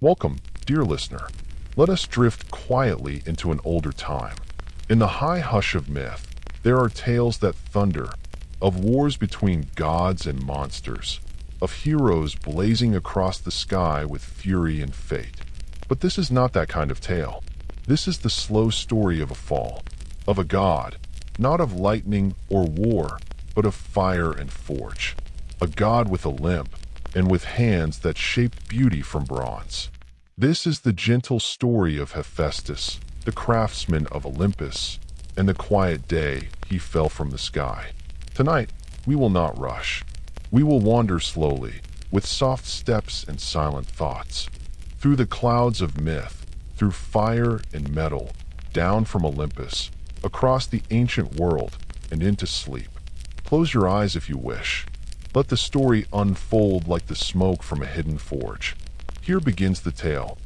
Welcome, dear listener. Let us drift quietly into an older time. In the high hush of myth, there are tales that thunder, of wars between gods and monsters, of heroes blazing across the sky with fury and fate. But this is not that kind of tale. This is the slow story of a fall, of a god, not of lightning or war, but of fire and forge. A god with a limp, and with hands that shaped beauty from bronze. This is the gentle story of Hephaestus, the craftsman of Olympus, and the quiet day he fell from the sky. Tonight, we will not rush. We will wander slowly, with soft steps and silent thoughts, through the clouds of myth, through fire and metal, down from Olympus, across the ancient world, and into sleep. Close your eyes if you wish. Let the story unfold like the smoke from a hidden forge. Here begins the tale.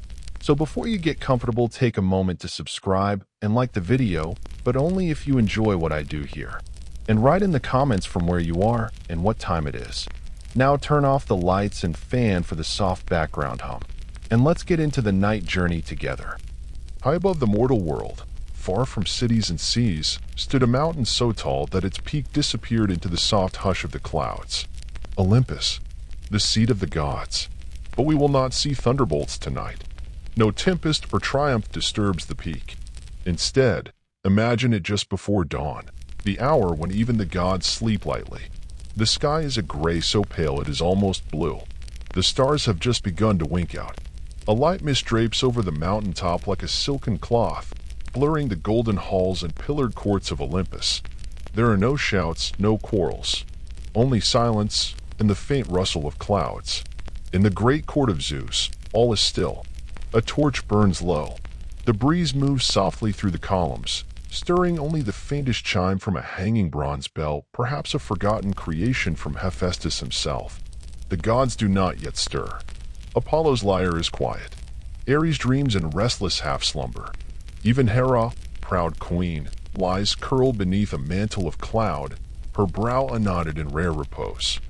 So before you get comfortable, take a moment to subscribe and like the video, but only if you enjoy what I do here. And write in the comments from where you are and what time it is. Now turn off the lights and fan for the soft background hum. And let's get into the night journey together. High above the mortal world, far from cities and seas, stood a mountain so tall that its peak disappeared into the soft hush of the clouds. Olympus, the seat of the gods. But we will not see thunderbolts tonight. No tempest or triumph disturbs the peak. Instead, imagine it just before dawn, the hour when even the gods sleep lightly. The sky is a gray so pale it is almost blue. The stars have just begun to wink out. A light mist drapes over the mountain top like a silken cloth, blurring the golden halls and pillared courts of Olympus. There are no shouts, no quarrels, only silence and the faint rustle of clouds. In the great court of Zeus, all is still. A torch burns low. The breeze moves softly through the columns, stirring only the faintest chime from a hanging bronze bell, perhaps a forgotten creation from Hephaestus himself. The gods do not yet stir. Apollo's lyre is quiet. Ares dreams in restless half-slumber. Even Hera, proud queen, lies curled beneath a mantle of cloud, her brow unknotted in rare repose.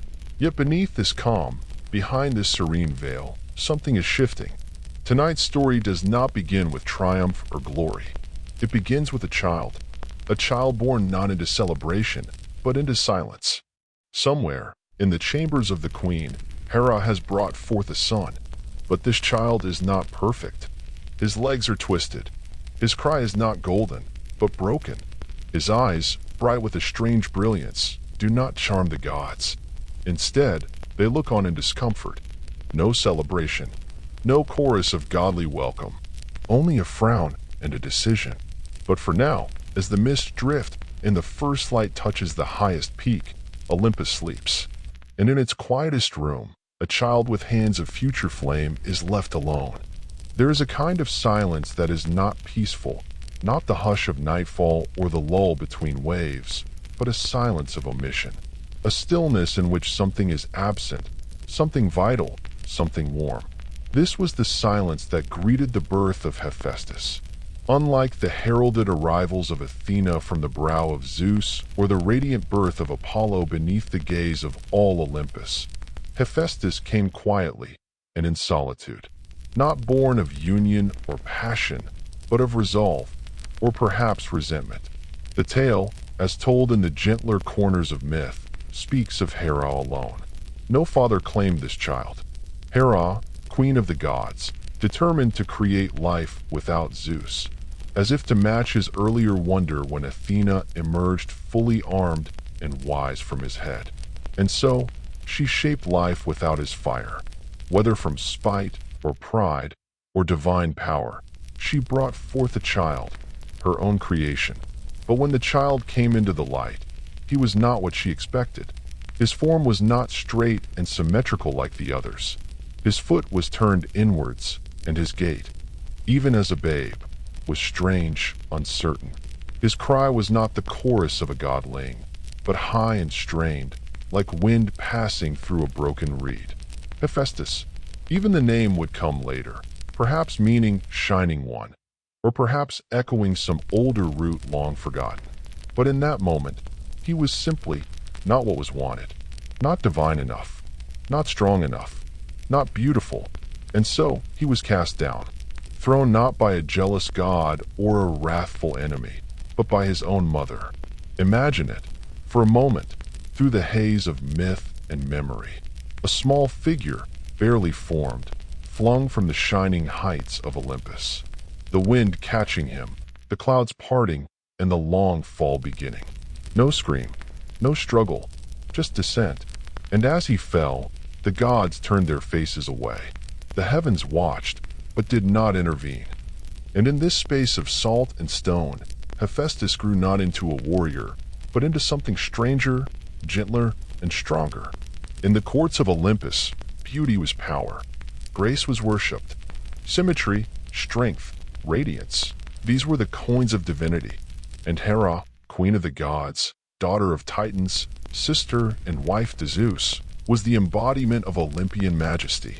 Yet beneath this calm, behind this serene veil, something is shifting. Tonight's story does not begin with triumph or glory. It begins with a child born not into celebration, but into silence. Somewhere, in the chambers of the queen, Hera has brought forth a son. But this child is not perfect. His legs are twisted. His cry is not golden, but broken. His eyes, bright with a strange brilliance, do not charm the gods. Instead, they look on in discomfort. No celebration. No chorus of godly welcome. Only a frown and a decision. But for now, as the mists drift and the first light touches the highest peak, Olympus sleeps. And in its quietest room, a child with hands of future flame is left alone. There is a kind of silence that is not peaceful, not the hush of nightfall or the lull between waves, but a silence of omission. A stillness in which something is absent, something vital, something warm. This was the silence that greeted the birth of Hephaestus. Unlike the heralded arrivals of Athena from the brow of Zeus or the radiant birth of Apollo beneath the gaze of all Olympus, Hephaestus came quietly and in solitude, not born of union or passion, but of resolve, or perhaps resentment. The tale, as told in the gentler corners of myth, speaks of Hera alone. No father claimed this child. Hera, queen of the gods, determined to create life without Zeus, as if to match his earlier wonder when Athena emerged fully armed and wise from his head. And so, she shaped life without his fire. Whether from spite or pride or divine power, she brought forth a child, her own creation. But when the child came into the light, he was not what she expected. His form was not straight and symmetrical like the others. His foot was turned inwards, and his gait, even as a babe, was strange, uncertain. His cry was not the chorus of a godling, but high and strained, like wind passing through a broken reed. Hephaestus, even the name would come later, perhaps meaning shining one, or perhaps echoing some older root long forgotten. But in that moment, he was simply not what was wanted, not divine enough, not strong enough, not beautiful, And so he was cast down, thrown not by a jealous god or a wrathful enemy, but by his own mother. Imagine it, for a moment, through the haze of myth and memory. A small figure, barely formed, flung from the shining heights of Olympus. The wind catching him, the clouds parting, and the long fall beginning. No scream, no struggle, just descent. And as he fell, the gods turned their faces away. The heavens watched, but did not intervene. And in this space of salt and stone, Hephaestus grew not into a warrior, but into something stranger, gentler, and stronger. In the courts of Olympus, beauty was power, grace was worshipped, symmetry, strength, radiance. These were the coins of divinity. And Hera, queen of the gods, daughter of Titans, sister and wife to Zeus, was the embodiment of Olympian majesty.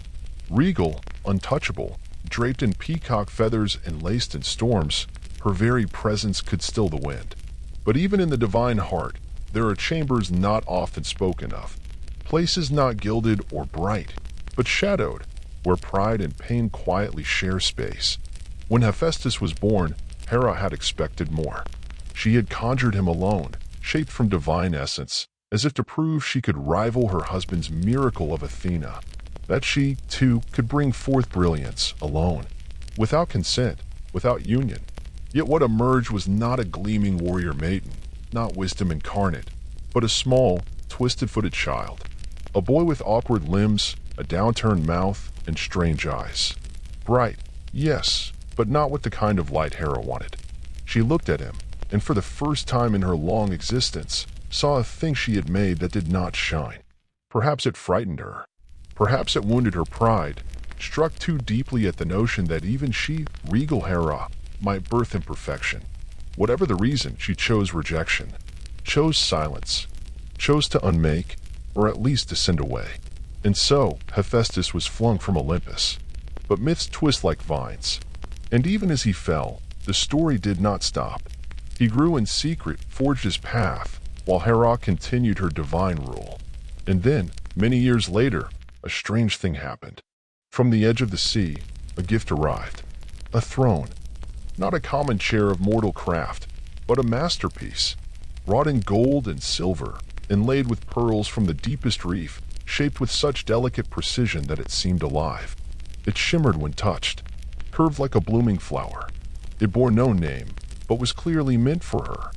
Regal, untouchable, draped in peacock feathers and laced in storms, her very presence could still the wind. But even in the divine heart, there are chambers not often spoken of, places not gilded or bright, but shadowed, where pride and pain quietly share space. When Hephaestus was born, Hera had expected more. She had conjured him alone, shaped from divine essence, as if to prove she could rival her husband's miracle of Athena, that she, too, could bring forth brilliance, alone, without consent, without union. Yet what emerged was not a gleaming warrior maiden, not wisdom incarnate, but a small, twisted-footed child, a boy with awkward limbs, a downturned mouth, and strange eyes. Bright, yes, but not with the kind of light Hera wanted. She looked at him, and for the first time in her long existence, saw a thing she had made that did not shine. Perhaps it frightened her. Perhaps it wounded her pride, struck too deeply at the notion that even she, regal Hera, might birth imperfection. Whatever the reason, she chose rejection, chose silence, chose to unmake, or at least to send away. And so, Hephaestus was flung from Olympus. But myths twist like vines. And even as he fell, the story did not stop. He grew in secret, forged his path, while Hera continued her divine rule. And then, many years later, a strange thing happened. From the edge of the sea, a gift arrived. A throne. Not a common chair of mortal craft, but a masterpiece, wrought in gold and silver, inlaid with pearls from the deepest reef, shaped with such delicate precision that it seemed alive. It shimmered when touched, curved like a blooming flower. It bore no name, but was clearly meant for her.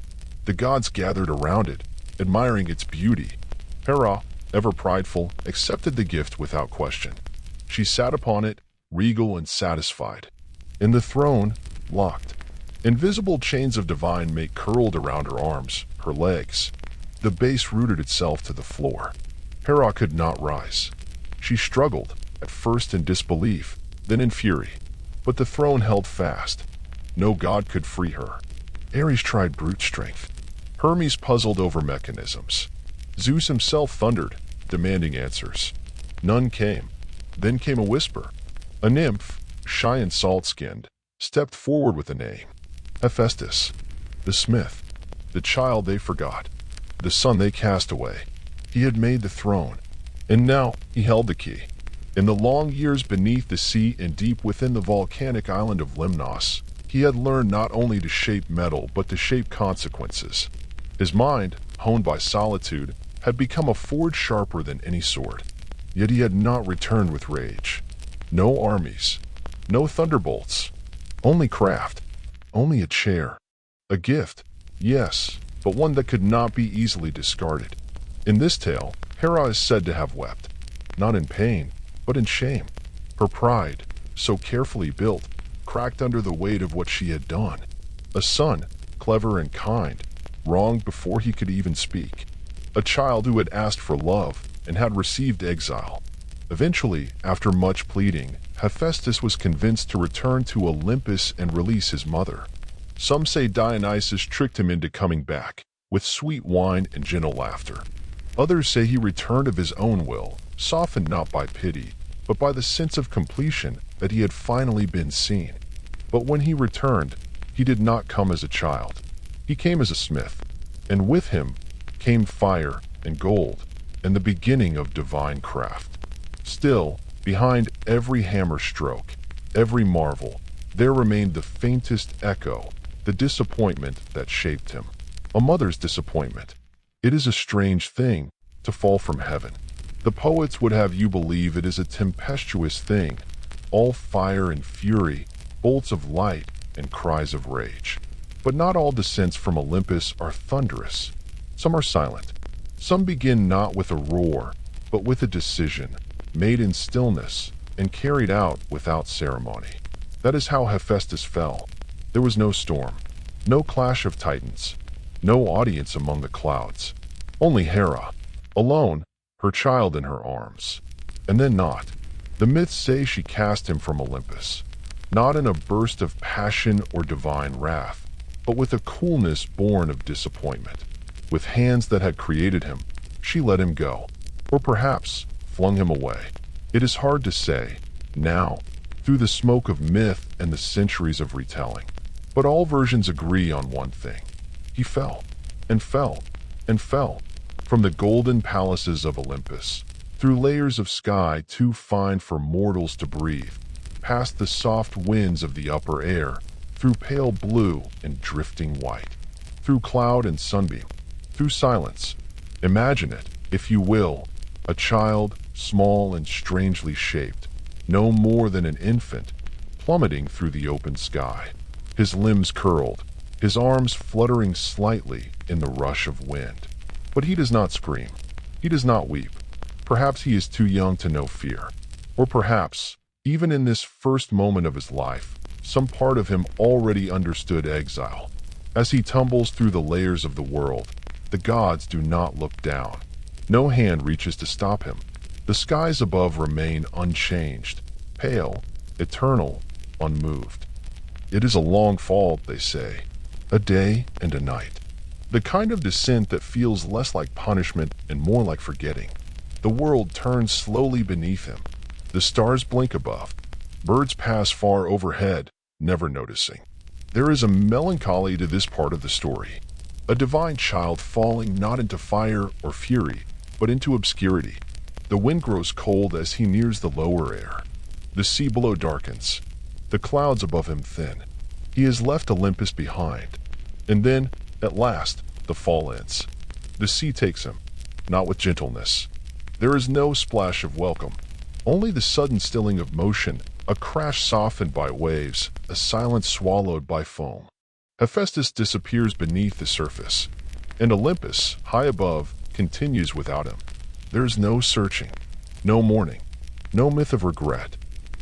The gods gathered around it, admiring its beauty. Hera, ever prideful, accepted the gift without question. She sat upon it, regal and satisfied. And the throne, locked. Invisible chains of divine mate curled around her arms, her legs. The base rooted itself to the floor. Hera could not rise. She struggled, at first in disbelief, then in fury. But the throne held fast. No god could free her. Ares tried brute strength. Hermes puzzled over mechanisms. Zeus himself thundered, demanding answers. None came. Then came a whisper. A nymph, shy and salt-skinned, stepped forward with a name. Hephaestus, the smith, the child they forgot, the son they cast away. He had made the throne, and now he held the key. In the long years beneath the sea and deep within the volcanic island of Lemnos, he had learned not only to shape metal but to shape consequences. His mind, honed by solitude, had become a forge sharper than any sword. Yet he had not returned with rage. No armies, no thunderbolts, only craft, only a chair. A gift, yes, but one that could not be easily discarded. In this tale, Hera is said to have wept, not in pain, but in shame. Her pride, so carefully built, cracked under the weight of what she had done. A son, clever and kind, wronged before he could even speak. A child who had asked for love and had received exile. Eventually, after much pleading, Hephaestus was convinced to return to Olympus and release his mother. Some say Dionysus tricked him into coming back, with sweet wine and gentle laughter. Others say he returned of his own will, softened not by pity, but by the sense of completion that he had finally been seen. But when he returned, he did not come as a child. He came as a smith, and with him came fire and gold, and the beginning of divine craft. Still, Behind every hammer stroke, every marvel, there remained the faintest echo, the disappointment that shaped him. A mother's disappointment. It is a strange thing to fall from heaven. The poets would have you believe it is a tempestuous thing, all fire and fury, bolts of light and cries of rage. But not all descents from Olympus are thunderous. Some are silent. Some begin not with a roar, but with a decision, made in stillness and carried out without ceremony. That is how Hephaestus fell. There was no storm, no clash of titans, no audience among the clouds. Only Hera, alone, her child in her arms. And then not. The myths say she cast him from Olympus, not in a burst of passion or divine wrath, but with a coolness born of disappointment. With hands that had created him, she let him go, or perhaps flung him away. It is hard to say, now, through the smoke of myth and the centuries of retelling. But all versions agree on one thing. He fell, and fell, and fell, from the golden palaces of Olympus, through layers of sky too fine for mortals to breathe, past the soft winds of the upper air, through pale blue and drifting white, through cloud and sunbeam, through silence. Imagine it, if you will, a child, small and strangely shaped, no more than an infant, plummeting through the open sky, his limbs curled, his arms fluttering slightly in the rush of wind. But he does not scream. He does not weep. Perhaps he is too young to know fear. Or perhaps, even in this first moment of his life, some part of him already understood exile. As he tumbles through the layers of the world, the gods do not look down. No hand reaches to stop him. The skies above remain unchanged, pale, eternal, unmoved. It is a long fall, they say, a day and a night. The kind of descent that feels less like punishment and more like forgetting. The world turns slowly beneath him. The stars blink above. Birds pass far overhead, never noticing. There is a melancholy to this part of the story. A divine child falling not into fire or fury, but into obscurity. The wind grows cold as he nears the lower air. The sea below darkens. The clouds above him thin. He has left Olympus behind. And then, at last, the fall ends. The sea takes him, not with gentleness. There is no splash of welcome, only the sudden stilling of motion, a crash softened by waves, a silence swallowed by foam. Hephaestus disappears beneath the surface, and Olympus, high above, continues without him. There is no searching, no mourning, no myth of regret.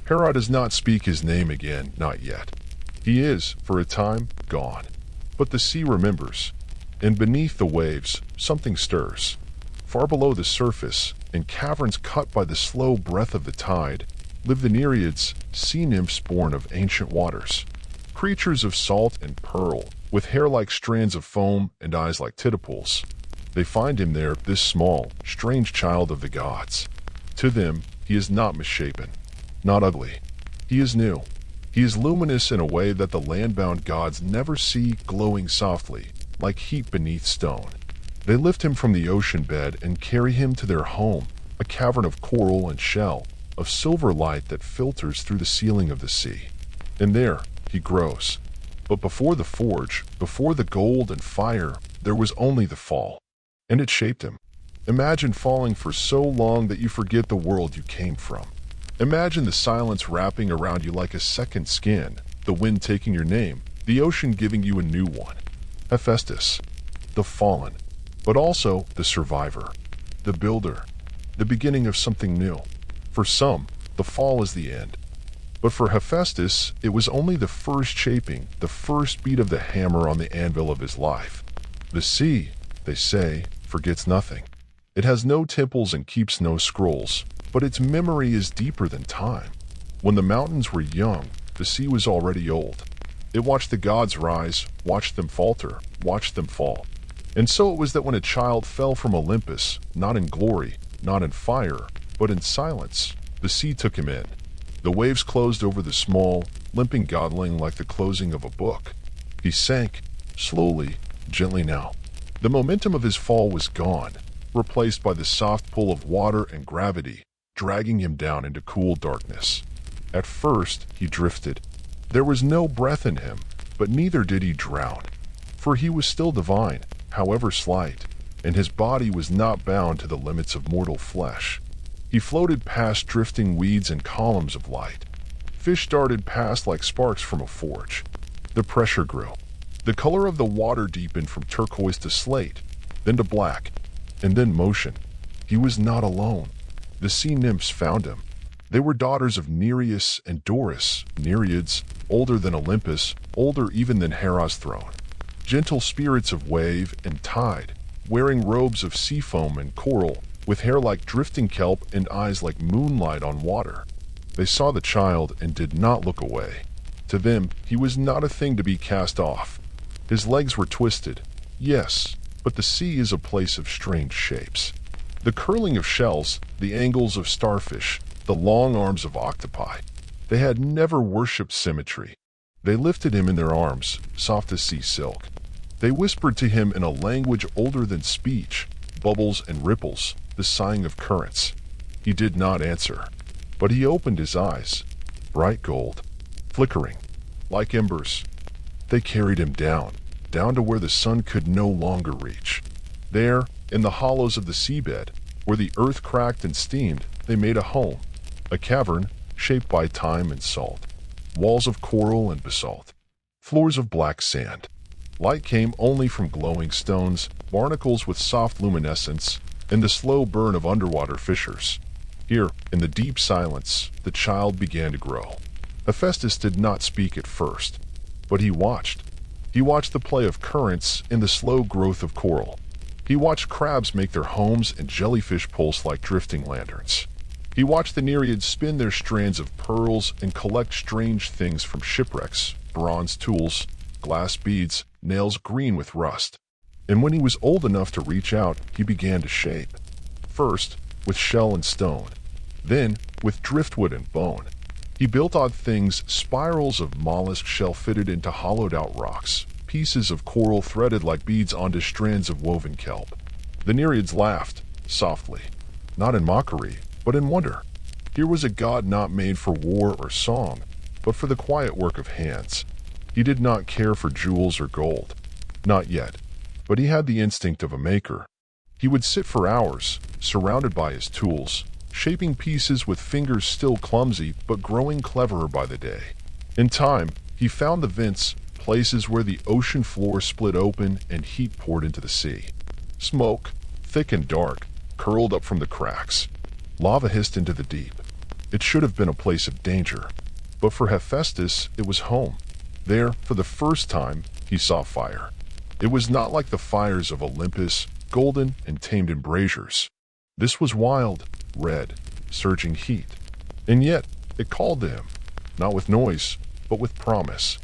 Hera does not speak his name again, not yet. He is, for a time, gone. But the sea remembers, and beneath the waves, something stirs. Far below the surface, in caverns cut by the slow breath of the tide, live the Nereids, sea nymphs born of ancient waters. Creatures of salt and pearl, with hair like strands of foam and eyes like titipools. They find him there, this small, strange child of the gods. To them, he is not misshapen, not ugly. He is new. He is luminous in a way that the land-bound gods never see, glowing softly, like heat beneath stone. They lift him from the ocean bed and carry him to their home, a cavern of coral and shell, of silver light that filters through the ceiling of the sea. And there, he grows. But before the forge, before the gold and fire, there was only the fall. And it shaped him. Imagine falling for so long that you forget the world you came from. Imagine the silence wrapping around you like a second skin, the wind taking your name, the ocean giving you a new one. Hephaestus, the fallen, but also the survivor, the builder, the beginning of something new. For some, the fall is the end. But for Hephaestus, it was only the first shaping, the first beat of the hammer on the anvil of his life. The sea, they say, forgets nothing. It has no temples and keeps no scrolls, but its memory is deeper than time. When the mountains were young, the sea was already old. It watched the gods rise, watched them falter, watched them fall. And so it was that when a child fell from Olympus, not in glory, not in fire, but in silence, the sea took him in. The waves closed over the small, limping godling like the closing of a book. He sank, slowly, gently now. The momentum of his fall was gone, replaced by the soft pull of water and gravity, dragging him down into cool darkness. At first, he drifted. There was no breath in him, but neither did he drown, for he was still divine, however slight, and his body was not bound to the limits of mortal flesh. He floated past drifting weeds and columns of light. Fish darted past like sparks from a forge. The pressure grew. The color of the water deepened from turquoise to slate, then to black, and then motion. He was not alone. The sea nymphs found him. They were daughters of Nereus and Doris, Nereids, older than Olympus, older even than Hera's throne. Gentle spirits of wave and tide, wearing robes of sea foam and coral, with hair like drifting kelp and eyes like moonlight on water. They saw the child and did not look away. To them, he was not a thing to be cast off. His legs were twisted, yes, but the sea is a place of strange shapes. The curling of shells, the angles of starfish, the long arms of octopi. They had never worshipped symmetry. They lifted him in their arms, soft as sea silk. They whispered to him in a language older than speech, bubbles and ripples, the sighing of currents. He did not answer, but he opened his eyes, bright gold, flickering, like embers. They carried him down to where the sun could no longer reach. There, in the hollows of the seabed, where the earth cracked and steamed, they made a home, a cavern shaped by time and salt, walls of coral and basalt, floors of black sand. Light came only from glowing stones, barnacles with soft luminescence, and the slow burn of underwater fissures. Here, in the deep silence, the child began to grow. Hephaestus did not speak at first, but he watched. He watched the play of currents in the slow growth of coral. He watched crabs make their homes and jellyfish pulse like drifting lanterns. He watched the Nereids spin their strands of pearls and collect strange things from shipwrecks, bronze tools, glass beads, nails green with rust. And when he was old enough to reach out, he began to shape. First, with shell and stone. Then, with driftwood and bone. He built odd things, spirals of mollusk shell fitted into hollowed-out rocks, pieces of coral threaded like beads onto strands of woven kelp. The Nereids laughed, softly, not in mockery, but in wonder. Here was a god not made for war or song, but for the quiet work of hands. He did not care for jewels or gold. Not yet. But he had the instinct of a maker. He would sit for hours, surrounded by his tools, shaping pieces with fingers still clumsy but growing cleverer by the day. In time, he found the vents, places where the ocean floor split open and heat poured into the sea. Smoke, thick and dark, curled up from the cracks. Lava hissed into the deep. It should have been a place of danger, but for Hephaestus it was home. There, for the first time, he saw fire. It was not like the fires of Olympus, golden and tamed in braziers. This was wild, red, surging heat. And yet, it called to him, not with noise, but with promise.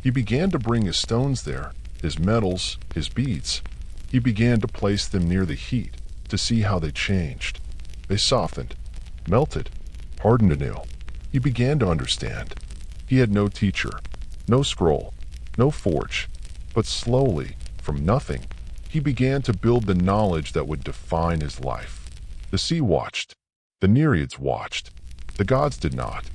He began to bring his stones there, his metals, his beads. He began to place them near the heat, to see how they changed. They softened, melted, hardened anew. He began to understand. He had no teacher, no scroll, no forge, but slowly, from nothing, he began to build the knowledge that would define his life. The sea watched. The Nereids watched. The gods did not.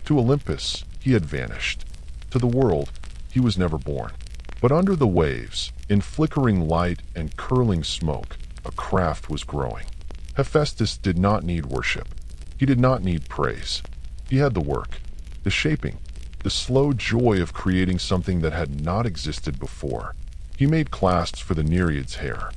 To Olympus, he had vanished. To the world, he was never born. But under the waves, in flickering light and curling smoke, a craft was growing. Hephaestus did not need worship. He did not need praise. He had the work, the shaping, the slow joy of creating something that had not existed before. He made clasps for the Nereids' hair,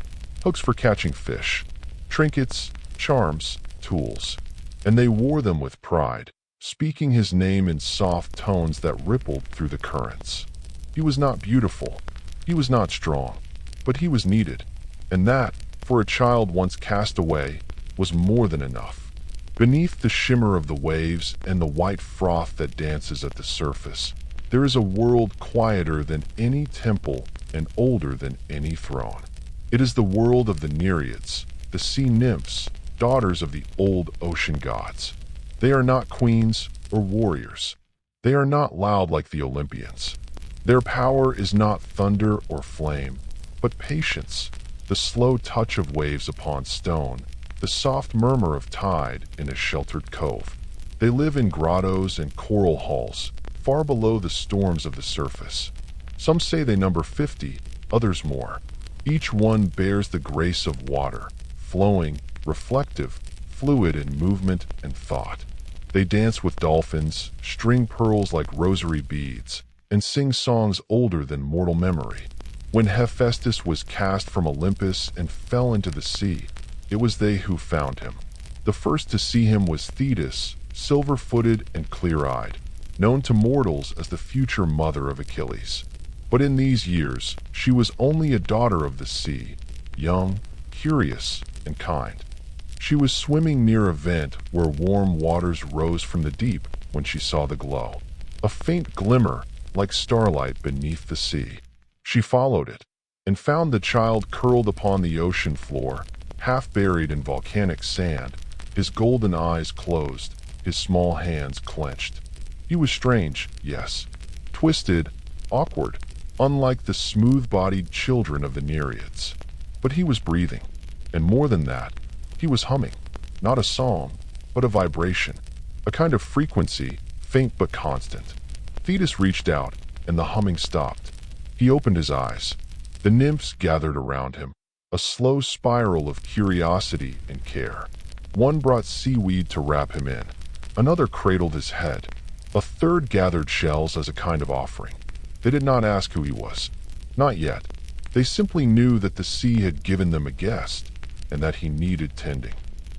hooks for catching fish, trinkets, charms, tools, and they wore them with pride, speaking his name in soft tones that rippled through the currents. He was not beautiful, he was not strong, but he was needed, and that, for a child once cast away, was more than enough. Beneath the shimmer of the waves and the white froth that dances at the surface, there is a world quieter than any temple and older than any throne. It is the world of the Nereids, the sea nymphs, daughters of the old ocean gods. They are not queens or warriors. They are not loud like the Olympians. Their power is not thunder or flame, but patience, the slow touch of waves upon stone, the soft murmur of tide in a sheltered cove. They live in grottos and coral halls, far below the storms of the surface. Some say they number 50, others more. Each one bears the grace of water, flowing, reflective, fluid in movement and thought. They dance with dolphins, string pearls like rosary beads, and sing songs older than mortal memory. When Hephaestus was cast from Olympus and fell into the sea, it was they who found him. The first to see him was Thetis, silver-footed and clear-eyed, known to mortals as the future mother of Achilles. But in these years, she was only a daughter of the sea, young, curious, and kind. She was swimming near a vent where warm waters rose from the deep when she saw the glow, a faint glimmer like starlight beneath the sea. She followed it, and found the child curled upon the ocean floor, half buried in volcanic sand, his golden eyes closed, his small hands clenched. He was strange, yes, twisted, awkward, unlike the smooth-bodied children of the Nereids. But he was breathing, and more than that, he was humming, not a song, but a vibration, a kind of frequency, faint but constant. Thetis reached out, and the humming stopped. He opened his eyes. The nymphs gathered around him, a slow spiral of curiosity and care. One brought seaweed to wrap him in. Another cradled his head. A third gathered shells as a kind of offering. They did not ask who he was. Not yet. They simply knew that the sea had given them a guest, and that he needed tending.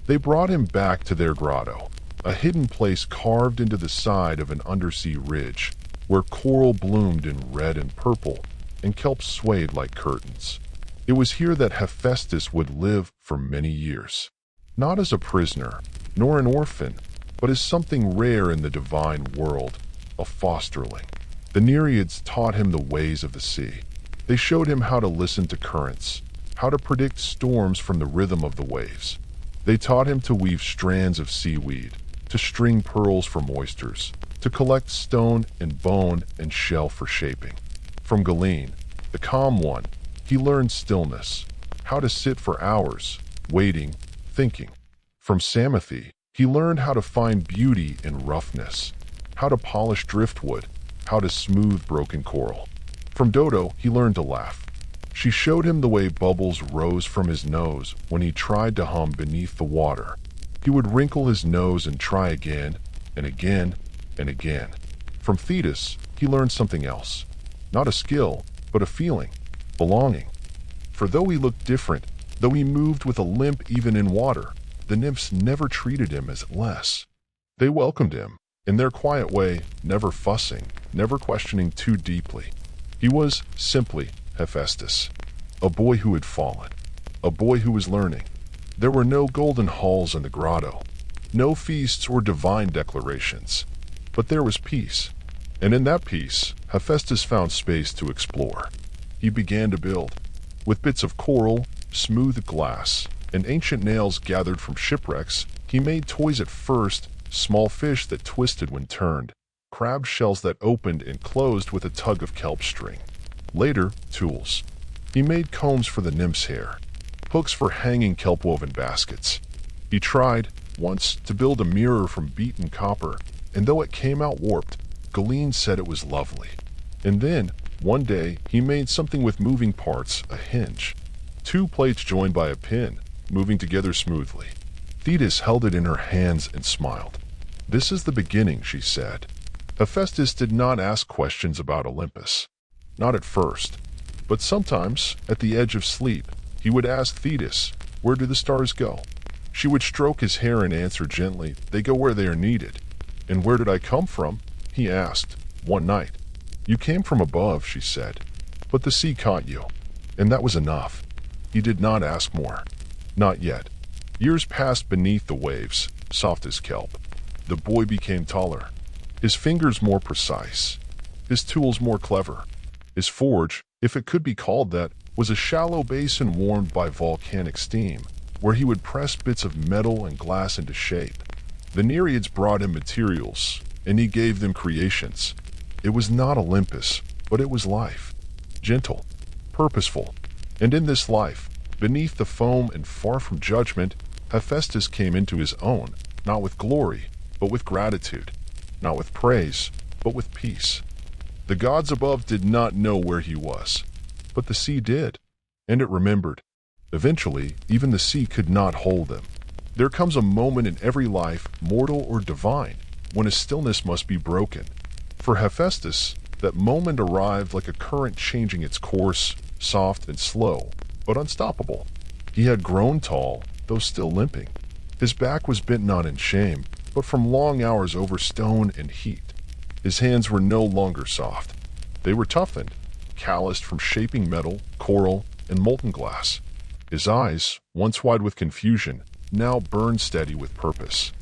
They brought him back to their grotto, a hidden place carved into the side of an undersea ridge, where coral bloomed in red and purple, and kelp swayed like curtains. It was here that Hephaestus would live for many years. Not as a prisoner, nor an orphan, but as something rare in the divine world, a fosterling. The Nereids taught him the ways of the sea. They showed him how to listen to currents, how to predict storms from the rhythm of the waves. They taught him to weave strands of seaweed, to string pearls for oysters, to collect stone and bone and shell for shaping. From Galen, the calm one, he learned stillness, how to sit for hours, waiting, thinking. From Psamathe, he learned how to find beauty in roughness, how to polish driftwood, how to smooth broken coral. From Dodo, he learned to laugh. She showed him the way bubbles rose from his nose when he tried to hum beneath the water. He would wrinkle his nose and try again, and again, and again. From Thetis, he learned something else. Not a skill, but a feeling, belonging. For though he looked different, though he moved with a limp even in water, the nymphs never treated him as less. They welcomed him, in their quiet way, never fussing, never questioning too deeply. He was, simply, Hephaestus, a boy who had fallen, a boy who was learning. There were no golden halls in the grotto, no feasts or divine declarations, but there was peace. And in that peace, Hephaestus found space to explore. He began to build. With bits of coral, smooth glass, and ancient nails gathered from shipwrecks, he made toys at first, small fish that twisted when turned, crab shells that opened and closed with a tug of kelp string. Later, tools. He made combs for the nymph's hair, hooks for hanging kelp-woven baskets. He tried, once, to build a mirror from beaten copper, and though it came out warped, Galen said it was lovely. And then, one day, he made something with moving parts, a hinge. Two plates joined by a pin, moving together smoothly. Thetis held it in her hands and smiled. "This is the beginning," she said. Hephaestus did not ask questions about Olympus. Not at first. But sometimes, at the edge of sleep, he would ask Thetis, "Where do the stars go?" She would stroke his hair and answer gently, "They go where they are needed." "And where did I come from?" he asked, one night. "You came from above," she said, "but the sea caught you." And that was enough. He did not ask more. Not yet. Years passed beneath the waves, soft as kelp. The boy became taller, his fingers more precise, his tools more clever. His forge, if it could be called that, was a shallow basin warmed by volcanic steam, where he would press bits of metal and glass into shape. The Nereids brought him materials, and he gave them creations. It was not Olympus, but it was life. Gentle, purposeful. And in this life, beneath the foam and far from judgment, Hephaestus came into his own, not with glory, but with gratitude, not with praise, but with peace. The gods above did not know where he was, but the sea did, and it remembered. Eventually, even the sea could not hold them. There comes a moment in every life, mortal or divine, when a stillness must be broken. For Hephaestus, that moment arrived like a current changing its course, soft and slow, but unstoppable. He had grown tall, though still limping. His back was bent not in shame, but from long hours over stone and heat. His hands were no longer soft. They were toughened, calloused from shaping metal, coral, and molten glass. His eyes, once wide with confusion, now burned steady with purpose.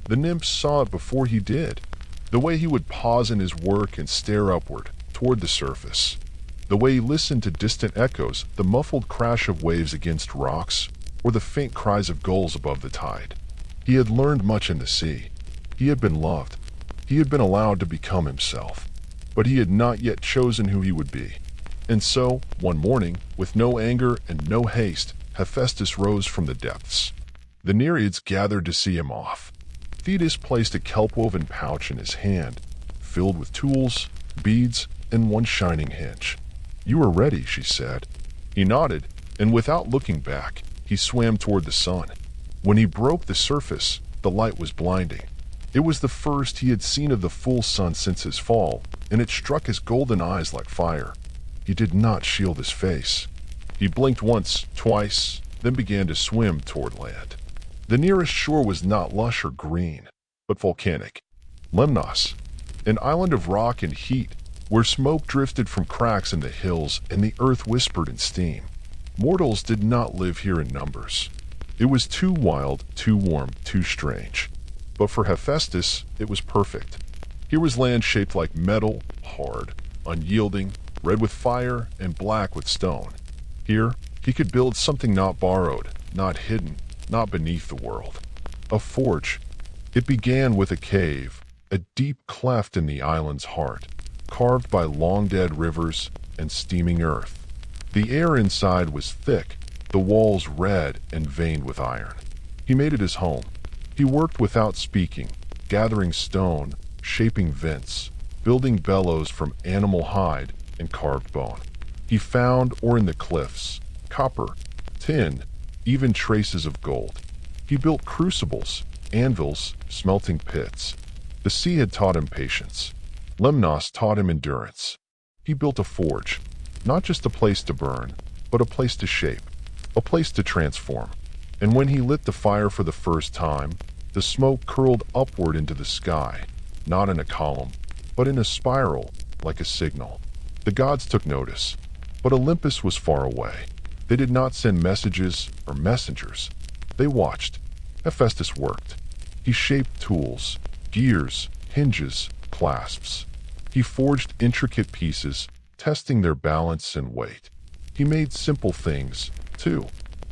The nymphs saw it before he did. The way he would pause in his work and stare upward, toward the surface. The way he listened to distant echoes, the muffled crash of waves against rocks, or the faint cries of gulls above the tide. He had learned much in the sea. He had been loved. He had been allowed to become himself. But he had not yet chosen who he would be. And so, one morning, with no anger and no haste, Hephaestus rose from the depths. The Nereids gathered to see him off. Thetis placed a kelp-woven pouch in his hand, filled with tools, beads, and one shining hinge. "You are ready," she said. He nodded, and without looking back, he swam toward the sun. When he broke the surface, the light was blinding. It was the first he had seen of the full sun since his fall, and it struck his golden eyes like fire. He did not shield his face. He blinked once, twice, then began to swim toward land. The nearest shore was not lush or green, but volcanic. Lemnos, an island of rock and heat, where smoke drifted from cracks in the hills and the earth whispered in steam. Mortals did not live here in numbers. It was too wild, too warm, too strange. But for Hephaestus, it was perfect. Here was land shaped like metal, hard, unyielding, red with fire, and black with stone. Here, he could build something not borrowed, not hidden, not beneath the world. A forge. It began with a cave, a deep cleft in the island's heart, carved by long-dead rivers and steaming earth. The air inside was thick, the walls red and veined with iron. He made it his home. He worked without speaking, gathering stone, shaping vents, building bellows from animal hide and carved bone. He found, or in the cliffs, copper, tin, even traces of gold. He built crucibles, anvils, smelting pits. The sea had taught him patience. Lemnos taught him endurance. He built a forge, not just a place to burn, but a place to shape, a place to transform. And when he lit the fire for the first time, the smoke curled upward into the sky, not in a column, but in a spiral, like a signal. The gods took notice, but Olympus was far away. They did not send messages or messengers. They watched. Hephaestus worked. He shaped tools, gears, hinges, clasps. He forged intricate pieces, testing their balance and weight. He made simple things, too.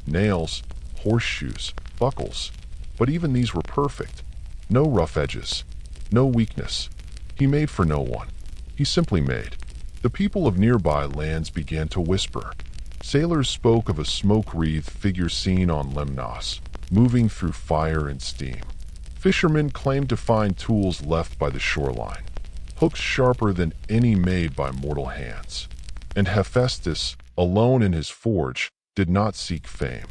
Nails, horseshoes, buckles. But even these were perfect. No rough edges. No weakness. He made for no one. He simply made. The people of nearby lands began to whisper. Sailors spoke of a smoke-wreathed figure seen on Lemnos, moving through fire and steam. Fishermen claimed to find tools left by the shoreline, hooks sharper than any made by mortal hands. And Hephaestus, alone in his forge, did not seek fame.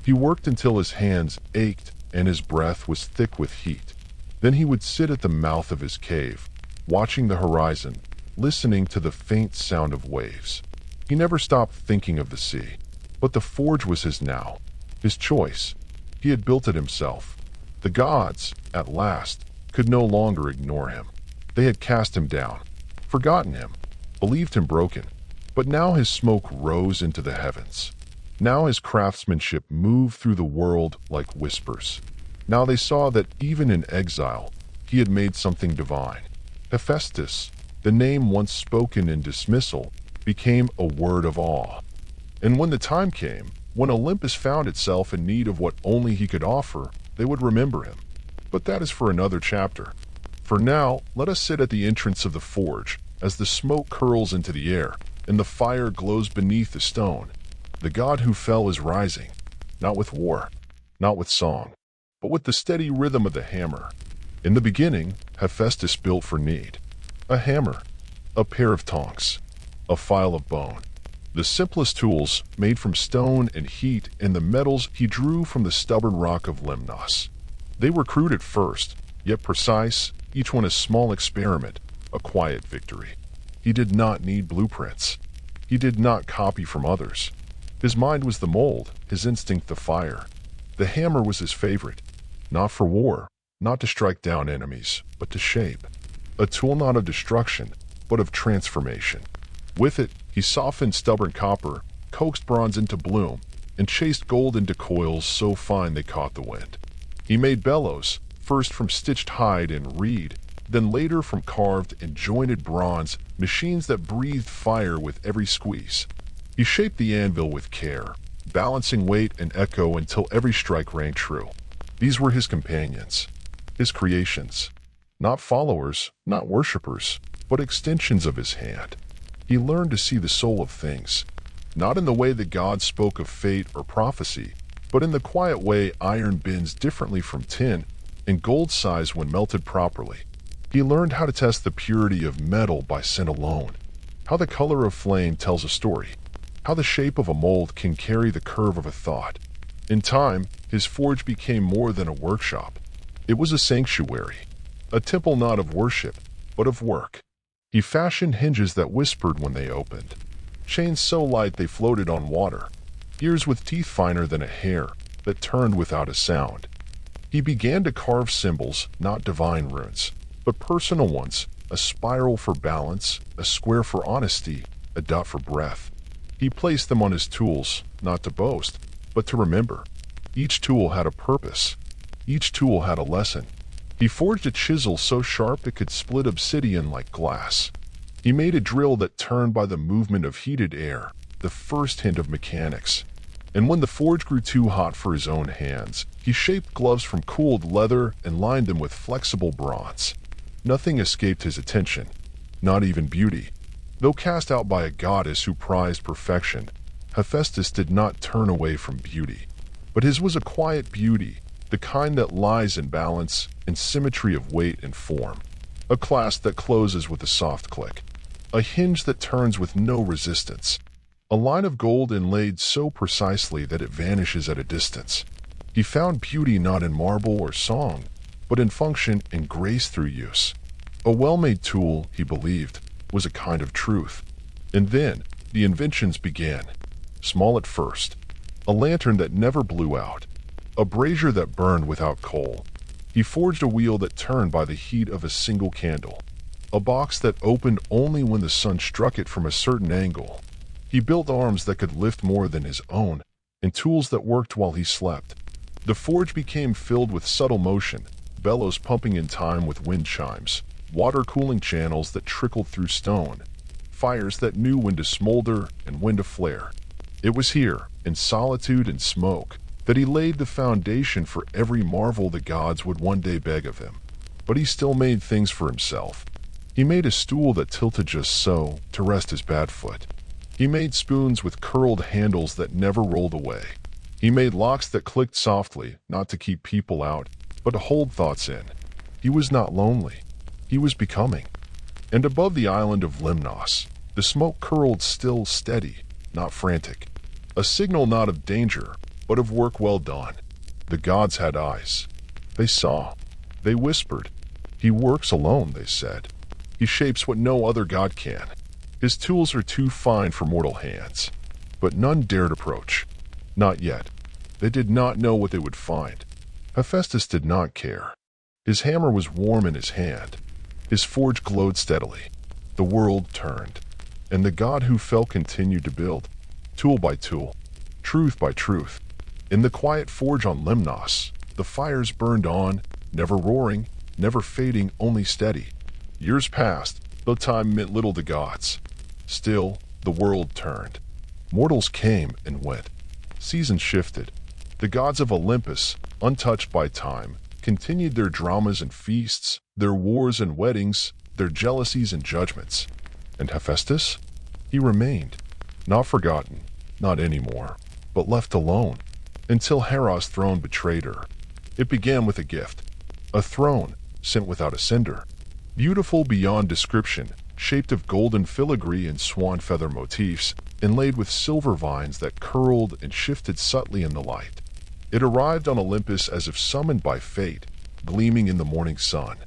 He worked until his hands ached and his breath was thick with heat. Then he would sit at the mouth of his cave, watching the horizon, listening to the faint sound of waves. He never stopped thinking of the sea. But the forge was his now, his choice. He had built it himself. The gods, at last, could no longer ignore him. They had cast him down, forgotten him, believed him broken. But now his smoke rose into the heavens. Now his craftsmanship moved through the world like whispers. Now they saw that even in exile, he had made something divine. Hephaestus, the name once spoken in dismissal, became a word of awe. And when the time came, when Olympus found itself in need of what only he could offer, they would remember him. But that is for another chapter. For now, let us sit at the entrance of the forge, as the smoke curls into the air, and the fire glows beneath the stone. The god who fell is rising, not with war, not with song, but with the steady rhythm of the hammer. In the beginning, Hephaestus built for need. A hammer, a pair of tongs, a file of bone. The simplest tools, made from stone and heat and the metals he drew from the stubborn rock of Lemnos. They were crude at first, yet precise, each one a small experiment, a quiet victory. He did not need blueprints. He did not copy from others. His mind was the mold, his instinct the fire. The hammer was his favorite, not for war, not to strike down enemies, but to shape. A tool not of destruction, but of transformation. With it, he softened stubborn copper, coaxed bronze into bloom, and chased gold into coils so fine they caught the wind. He made bellows, first from stitched hide and reed, then later from carved and jointed bronze, machines that breathed fire with every squeeze. He shaped the anvil with care, balancing weight and echo until every strike rang true. These were his companions, his creations. Not followers, not worshippers, but extensions of his hand. He learned to see the soul of things, not in the way the gods spoke of fate or prophecy, but in the quiet way iron bends differently from tin and gold sighs when melted properly. He learned how to test the purity of metal by scent alone, how the color of flame tells a story, how the shape of a mold can carry the curve of a thought. In time, his forge became more than a workshop. It was a sanctuary, a temple not of worship, but of work. He fashioned hinges that whispered when they opened, chains so light they floated on water, ears with teeth finer than a hair that turned without a sound. He began to carve symbols, not divine runes, but personal ones, a spiral for balance, a square for honesty, a dot for breath. He placed them on his tools, not to boast, but to remember. Each tool had a purpose. Each tool had a lesson. He forged a chisel so sharp it could split obsidian like glass. He made a drill that turned by the movement of heated air, the first hint of mechanics. And when the forge grew too hot for his own hands, he shaped gloves from cooled leather and lined them with flexible bronze. Nothing escaped his attention, not even beauty. Though cast out by a goddess who prized perfection, Hephaestus did not turn away from beauty. But his was a quiet beauty, the kind that lies in balance and symmetry of weight and form. A clasp that closes with a soft click. A hinge that turns with no resistance. A line of gold inlaid so precisely that it vanishes at a distance. He found beauty not in marble or song, but in function and grace through use. A well-made tool, he believed, was a kind of truth. And then, the inventions began. Small at first. A lantern that never blew out. A brazier that burned without coal. He forged a wheel that turned by the heat of a single candle. A box that opened only when the sun struck it from a certain angle. He built arms that could lift more than his own, and tools that worked while he slept. The forge became filled with subtle motion, bellows pumping in time with wind chimes, water cooling channels that trickled through stone, fires that knew when to smolder and when to flare. It was here, in solitude and smoke, that he laid the foundation for every marvel the gods would one day beg of him. But he still made things for himself. He made a stool that tilted just so, to rest his bad foot. He made spoons with curled handles that never rolled away. He made locks that clicked softly, not to keep people out, but to hold thoughts in. He was not lonely. He was becoming. And above the island of Lemnos, the smoke curled still steady, not frantic. A signal not of danger, but of work well done. The gods had eyes. They saw. They whispered. He works alone, they said. He shapes what no other god can. His tools are too fine for mortal hands. But none dared approach. Not yet. They did not know what they would find. Hephaestus did not care. His hammer was warm in his hand. His forge glowed steadily. The world turned. And the god who fell continued to build, tool by tool, truth by truth. In the quiet forge on Lemnos, the fires burned on, never roaring, never fading, only steady. Years passed, though time meant little to gods. Still, the world turned. Mortals came and went. Seasons shifted. The gods of Olympus, untouched by time, continued their dramas and feasts, their wars and weddings, their jealousies and judgments. And Hephaestus? He remained. Not forgotten, not anymore, but left alone, until Hera's throne betrayed her. It began with a gift, a throne sent without a cinder, beautiful beyond description, shaped of golden filigree and swan feather motifs, inlaid with silver vines that curled and shifted subtly in the light. It arrived on Olympus as if summoned by fate, gleaming in the morning sun.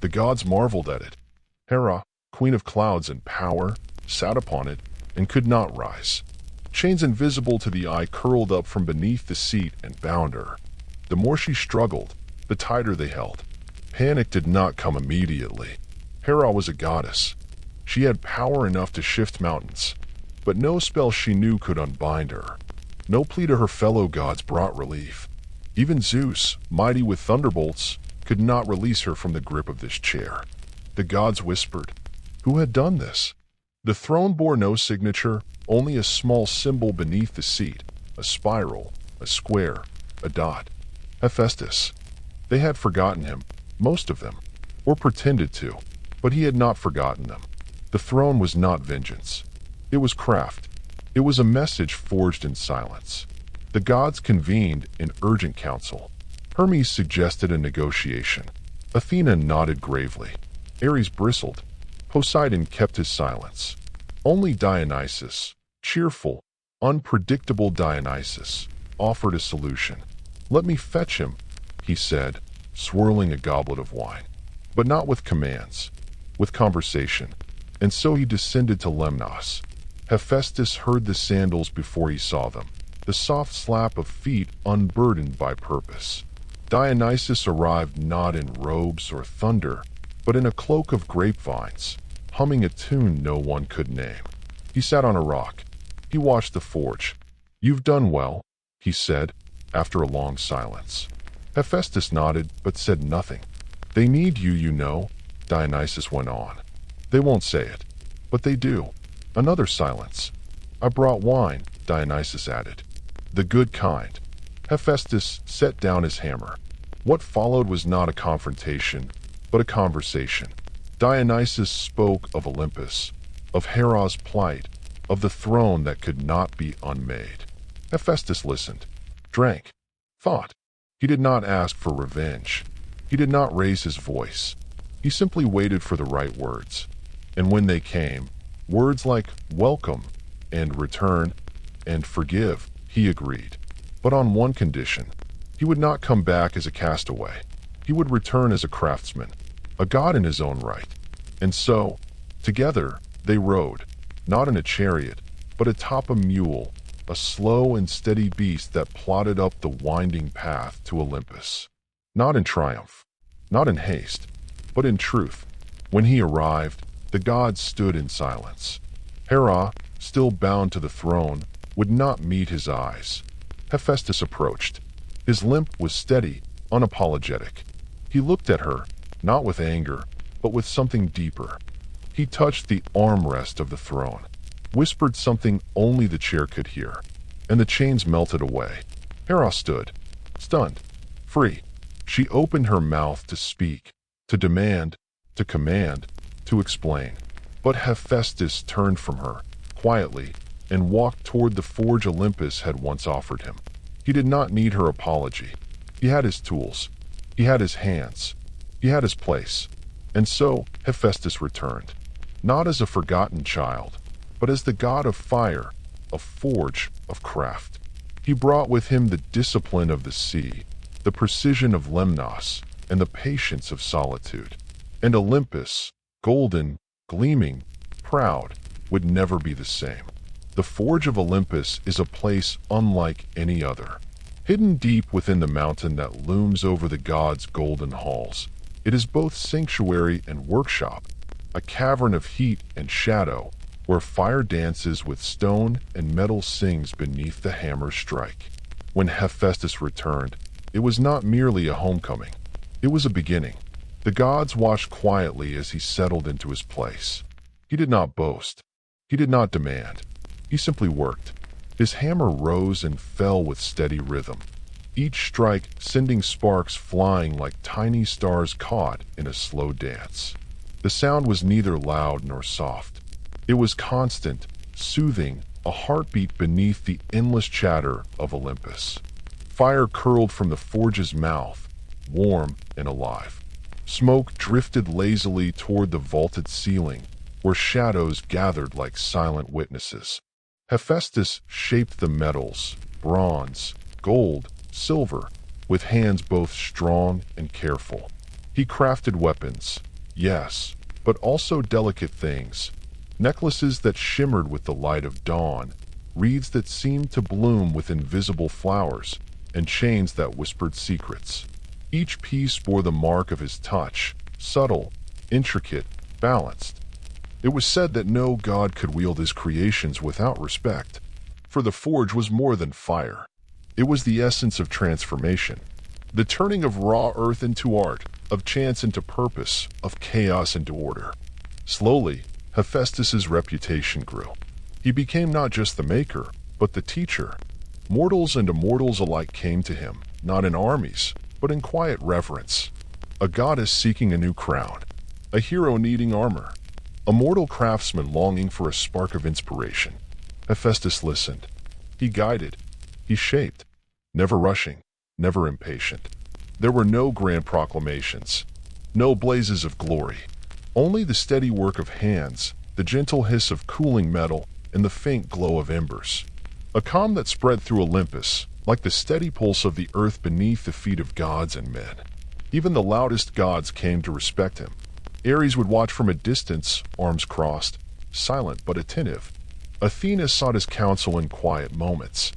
The gods marveled at it. Hera, queen of clouds and power, sat upon it and could not rise. Chains invisible to the eye curled up from beneath the seat and bound her. The more she struggled, the tighter they held. Panic did not come immediately. Hera was a goddess. She had power enough to shift mountains, but no spell she knew could unbind her. No plea to her fellow gods brought relief. Even Zeus, mighty with thunderbolts, could not release her from the grip of this chair. The gods whispered, "Who had done this?" The throne bore no signature, only a small symbol beneath the seat, a spiral, a square, a dot. Hephaestus. They had forgotten him, most of them, or pretended to, but he had not forgotten them. The throne was not vengeance. It was craft. It was a message forged in silence. The gods convened in urgent council. Hermes suggested a negotiation. Athena nodded gravely. Ares bristled. Poseidon kept his silence. Only Dionysus, cheerful, unpredictable Dionysus, offered a solution. "Let me fetch him," he said, swirling a goblet of wine. But not with commands, with conversation. And so he descended to Lemnos. Hephaestus heard the sandals before he saw them, the soft slap of feet unburdened by purpose. Dionysus arrived not in robes or thunder, but in a cloak of grapevines, humming a tune no one could name. He sat on a rock. He watched the forge. "You've done well," he said, after a long silence. Hephaestus nodded, but said nothing. "They need you, you know," Dionysus went on. "They won't say it, but they do." Another silence. "I brought wine," Dionysus added. "The good kind." Hephaestus set down his hammer. What followed was not a confrontation, but a conversation. Dionysus spoke of Olympus, of Hera's plight, of the throne that could not be unmade. Hephaestus listened, drank, thought. He did not ask for revenge. He did not raise his voice. He simply waited for the right words. And when they came, words like welcome and return and forgive, he agreed. But on one condition. He would not come back as a castaway. He would return as a craftsman, a god in his own right. And so, together, they rode, not in a chariot, but atop a mule, a slow and steady beast that plodded up the winding path to Olympus. Not in triumph, not in haste, but in truth. When he arrived, the gods stood in silence. Hera, still bound to the throne, would not meet his eyes. Hephaestus approached. His limp was steady, unapologetic. He looked at her, not with anger, but with something deeper. He touched the armrest of the throne, whispered something only the chair could hear, and the chains melted away. Hera stood, stunned, free. She opened her mouth to speak, to demand, to command, to explain. But Hephaestus turned from her, quietly, and walked toward the forge Olympus had once offered him. He did not need her apology. He had his tools. He had his hands. He had his place. And so Hephaestus returned, not as a forgotten child, but as the god of fire, of forge, of craft. He brought with him the discipline of the sea, the precision of Lemnos, and the patience of solitude. And Olympus, golden, gleaming, proud, would never be the same. The forge of Olympus is a place unlike any other. Hidden deep within the mountain that looms over the gods' golden halls, it is both sanctuary and workshop, a cavern of heat and shadow, where fire dances with stone and metal sings beneath the hammer's strike. When Hephaestus returned, it was not merely a homecoming. It was a beginning. The gods watched quietly as he settled into his place. He did not boast. He did not demand. He simply worked. His hammer rose and fell with steady rhythm, each strike sending sparks flying like tiny stars caught in a slow dance. The sound was neither loud nor soft. It was constant, soothing, a heartbeat beneath the endless chatter of Olympus. Fire curled from the forge's mouth, warm and alive. Smoke drifted lazily toward the vaulted ceiling, where shadows gathered like silent witnesses. Hephaestus shaped the metals, bronze, gold, silver, with hands both strong and careful. He crafted weapons, yes, but also delicate things, necklaces that shimmered with the light of dawn, reeds that seemed to bloom with invisible flowers, and chains that whispered secrets. Each piece bore the mark of his touch, subtle, intricate, balanced. It was said that no god could wield his creations without respect, for the forge was more than fire. It was the essence of transformation, the turning of raw earth into art, of chance into purpose, of chaos into order. Slowly, Hephaestus's reputation grew. He became not just the maker, but the teacher. Mortals and immortals alike came to him, not in armies, but in quiet reverence. A goddess seeking a new crown, a hero needing armor, a mortal craftsman longing for a spark of inspiration. Hephaestus listened. He guided. He shaped. Never rushing, never impatient. There were no grand proclamations, no blazes of glory, only the steady work of hands, the gentle hiss of cooling metal, and the faint glow of embers. A calm that spread through Olympus, like the steady pulse of the earth beneath the feet of gods and men. Even the loudest gods came to respect him. Ares would watch from a distance, arms crossed, silent but attentive. Athena sought his counsel in quiet moments.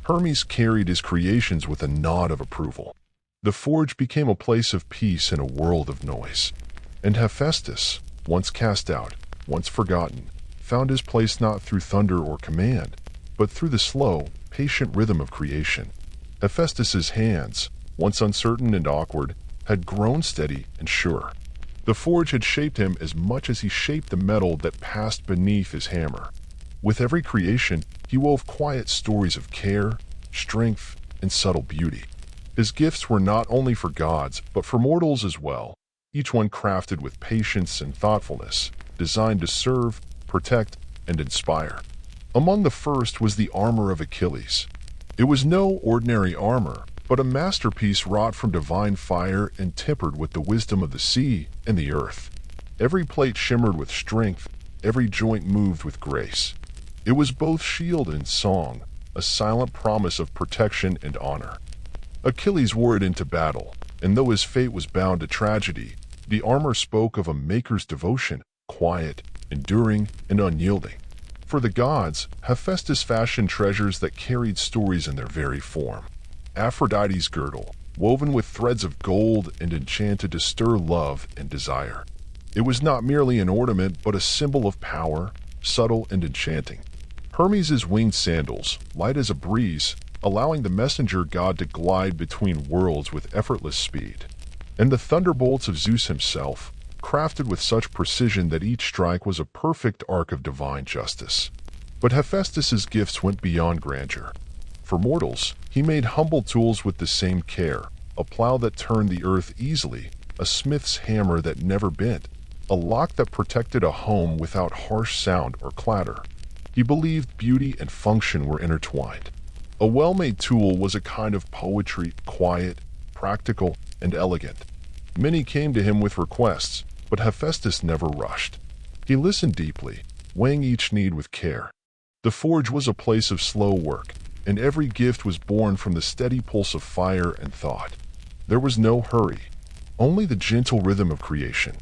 Hermes carried his creations with a nod of approval. The forge became a place of peace in a world of noise. And Hephaestus, once cast out, once forgotten, found his place not through thunder or command, but through the slow, patient rhythm of creation. Hephaestus's hands, once uncertain and awkward, had grown steady and sure. The forge had shaped him as much as he shaped the metal that passed beneath his hammer. With every creation, he wove quiet stories of care, strength, and subtle beauty. His gifts were not only for gods, but for mortals as well, each one crafted with patience and thoughtfulness, designed to serve, protect, and inspire. Among the first was the armor of Achilles. It was no ordinary armor, but a masterpiece wrought from divine fire and tempered with the wisdom of the sea and the earth. Every plate shimmered with strength, every joint moved with grace. It was both shield and song, a silent promise of protection and honor. Achilles wore it into battle, and though his fate was bound to tragedy, the armor spoke of a maker's devotion, quiet, enduring, and unyielding. For the gods, Hephaestus fashioned treasures that carried stories in their very form. Aphrodite's girdle, woven with threads of gold and enchanted to stir love and desire. It was not merely an ornament, but a symbol of power, subtle and enchanting. Hermes' winged sandals, light as a breeze, allowing the messenger god to glide between worlds with effortless speed. And the thunderbolts of Zeus himself, crafted with such precision that each strike was a perfect arc of divine justice. But Hephaestus's gifts went beyond grandeur. For mortals, he made humble tools with the same care, a plow that turned the earth easily, a smith's hammer that never bent, a lock that protected a home without harsh sound or clatter. He believed beauty and function were intertwined. A well-made tool was a kind of poetry, quiet, practical, and elegant. Many came to him with requests, but Hephaestus never rushed. He listened deeply, weighing each need with care. The forge was a place of slow work, and every gift was born from the steady pulse of fire and thought. There was no hurry, only the gentle rhythm of creation.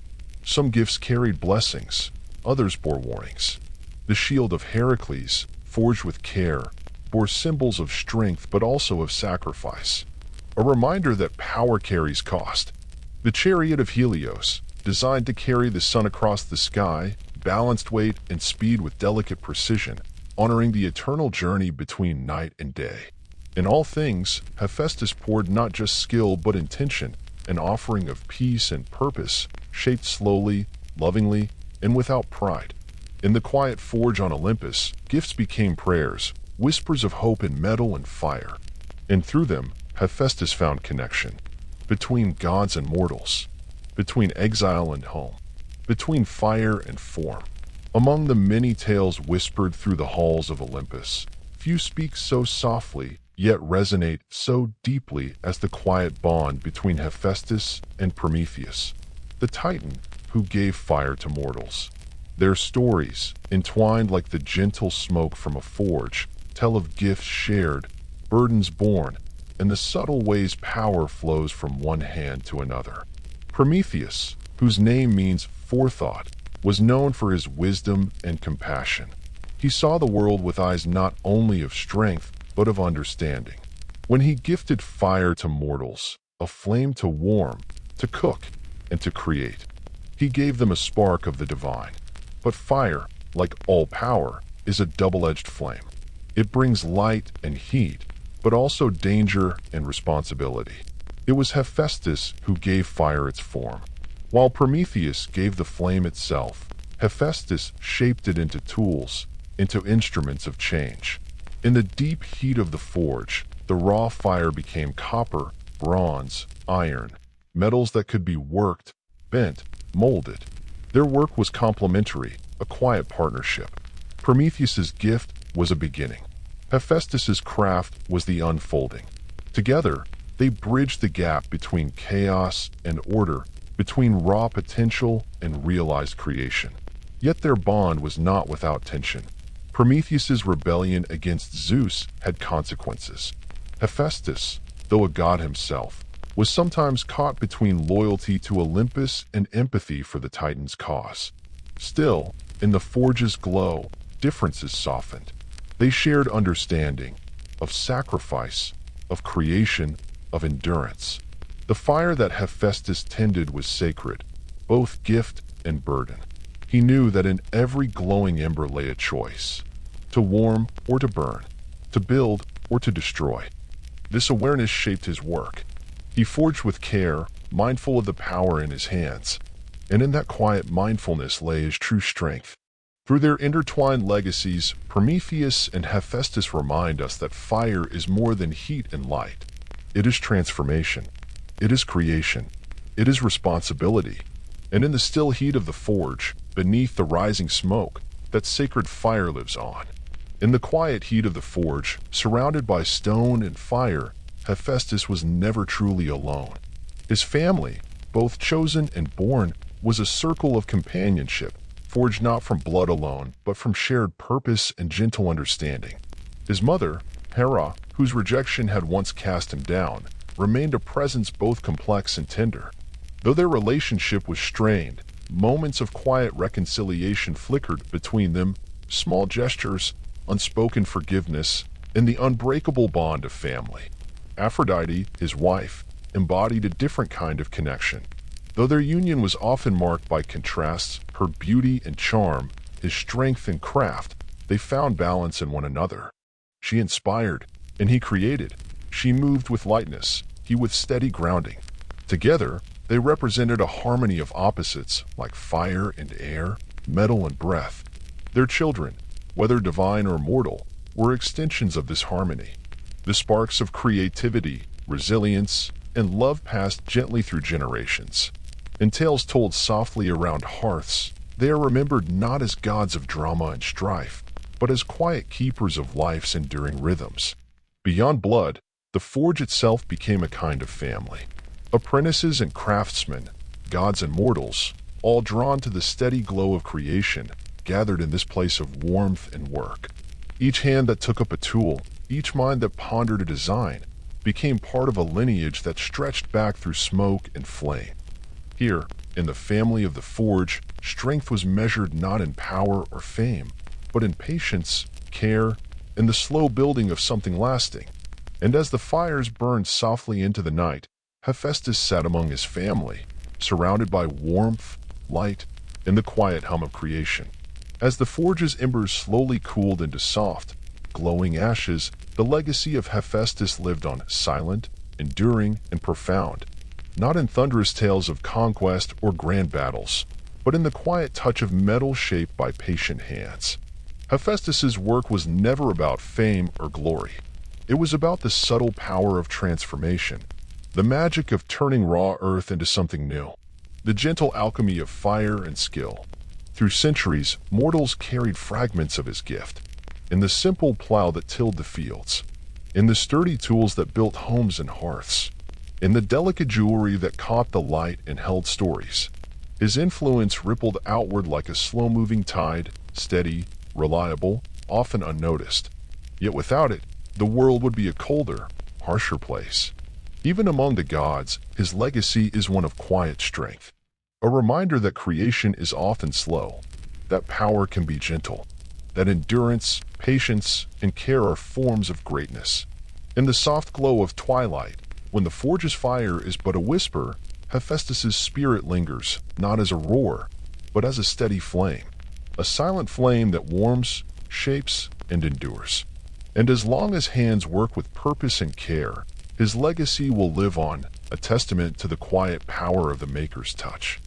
Some gifts carried blessings, others bore warnings. The shield of Heracles, forged with care, bore symbols of strength but also of sacrifice, a reminder that power carries cost. The chariot of Helios, designed to carry the sun across the sky, balanced weight and speed with delicate precision, honoring the eternal journey between night and day. In all things, Hephaestus poured not just skill but intention, an offering of peace and purpose, shaped slowly, lovingly, and without pride. In the quiet forge on Olympus, gifts became prayers, whispers of hope in metal and fire. And through them, Hephaestus found connection. Between gods and mortals, between exile and home, between fire and form. Among the many tales whispered through the halls of Olympus, few speak so softly, yet resonate so deeply as the quiet bond between Hephaestus and Prometheus, the titan who gave fire to mortals. Their stories, entwined like the gentle smoke from a forge, tell of gifts shared, burdens borne, and the subtle ways power flows from one hand to another. Prometheus, whose name means forethought, was known for his wisdom and compassion. He saw the world with eyes not only of strength, but of understanding. When he gifted fire to mortals, a flame to warm, to cook, and to create, he gave them a spark of the divine. But fire, like all power, is a double-edged flame. It brings light and heat, but also danger and responsibility. It was Hephaestus who gave fire its form. While Prometheus gave the flame itself, Hephaestus shaped it into tools, into instruments of change. In the deep heat of the forge, the raw fire became copper, bronze, iron, metals that could be worked, bent, molded. Their work was complementary, a quiet partnership. Prometheus's gift was a beginning. Hephaestus's craft was the unfolding. Together, they bridged the gap between chaos and order, between raw potential and realized creation. Yet their bond was not without tension. Prometheus's rebellion against Zeus had consequences. Hephaestus, though a god himself, was sometimes caught between loyalty to Olympus and empathy for the Titan's cause. Still, in the forge's glow, differences softened. They shared understanding of sacrifice, of creation, of endurance. The fire that Hephaestus tended was sacred, both gift and burden. He knew that in every glowing ember lay a choice, to warm or to burn, to build or to destroy. This awareness shaped his work. He forged with care, mindful of the power in his hands, and in that quiet mindfulness lay his true strength. Through their intertwined legacies, Prometheus and Hephaestus remind us that fire is more than heat and light. It is transformation. It is creation. It is responsibility. And in the still heat of the forge, beneath the rising smoke, that sacred fire lives on. In the quiet heat of the forge, surrounded by stone and fire, Hephaestus was never truly alone. His family, both chosen and born, was a circle of companionship, forged not from blood alone, but from shared purpose and gentle understanding. His mother, Hera, whose rejection had once cast him down, remained a presence both complex and tender. Though their relationship was strained, moments of quiet reconciliation flickered between them, small gestures, unspoken forgiveness, and the unbreakable bond of family. Aphrodite, his wife, embodied a different kind of connection. Though their union was often marked by contrasts, her beauty and charm, his strength and craft, they found balance in one another. She inspired, and he created. She moved with lightness, he with steady grounding. Together, they represented a harmony of opposites, like fire and air, metal and breath. Their children, whether divine or mortal, were extensions of this harmony. The sparks of creativity, resilience, and love passed gently through generations. In tales told softly around hearths, they are remembered not as gods of drama and strife, but as quiet keepers of life's enduring rhythms. Beyond blood, the forge itself became a kind of family. Apprentices and craftsmen, gods and mortals, all drawn to the steady glow of creation, gathered in this place of warmth and work. Each hand that took up a tool, each mind that pondered a design, became part of a lineage that stretched back through smoke and flame. Here, in the family of the forge, strength was measured not in power or fame, but in patience, care, and the slow building of something lasting. And as the fires burned softly into the night, Hephaestus sat among his family, surrounded by warmth, light, and the quiet hum of creation. As the forge's embers slowly cooled into soft, glowing ashes, the legacy of Hephaestus lived on, silent, enduring, and profound. Not in thunderous tales of conquest or grand battles, but in the quiet touch of metal shaped by patient hands. Hephaestus's work was never about fame or glory. It was about the subtle power of transformation, the magic of turning raw earth into something new, the gentle alchemy of fire and skill. Through centuries, mortals carried fragments of his gift. In the simple plow that tilled the fields, in the sturdy tools that built homes and hearths, in the delicate jewelry that caught the light and held stories. His influence rippled outward like a slow-moving tide, steady, reliable, often unnoticed. Yet without it, the world would be a colder, harsher place. Even among the gods, his legacy is one of quiet strength. A reminder that creation is often slow, that power can be gentle, that endurance, patience, and care are forms of greatness. In the soft glow of twilight, when the forge's fire is but a whisper, Hephaestus's spirit lingers, not as a roar, but as a steady flame, a silent flame that warms, shapes, and endures. And as long as hands work with purpose and care, his legacy will live on, a testament to the quiet power of the Maker's touch.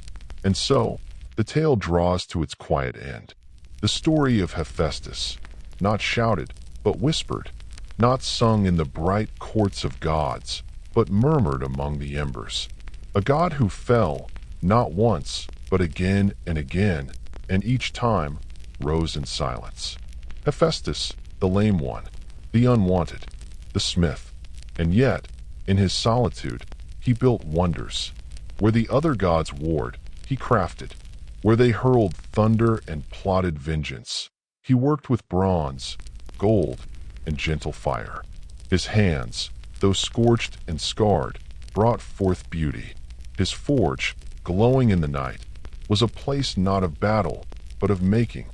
And so, the tale draws to its quiet end. The story of Hephaestus, not shouted, but whispered, not sung in the bright courts of gods, but murmured among the embers. A god who fell, not once, but again and again, and each time rose in silence. Hephaestus, the lame one, the unwanted, the smith. And yet, in his solitude, he built wonders. Where the other gods warred, he crafted. Where they hurled thunder and plotted vengeance, he worked with bronze, gold, and gentle fire. His hands, though scorched and scarred, brought forth beauty. His forge, glowing in the night, was a place not of battle, but of making.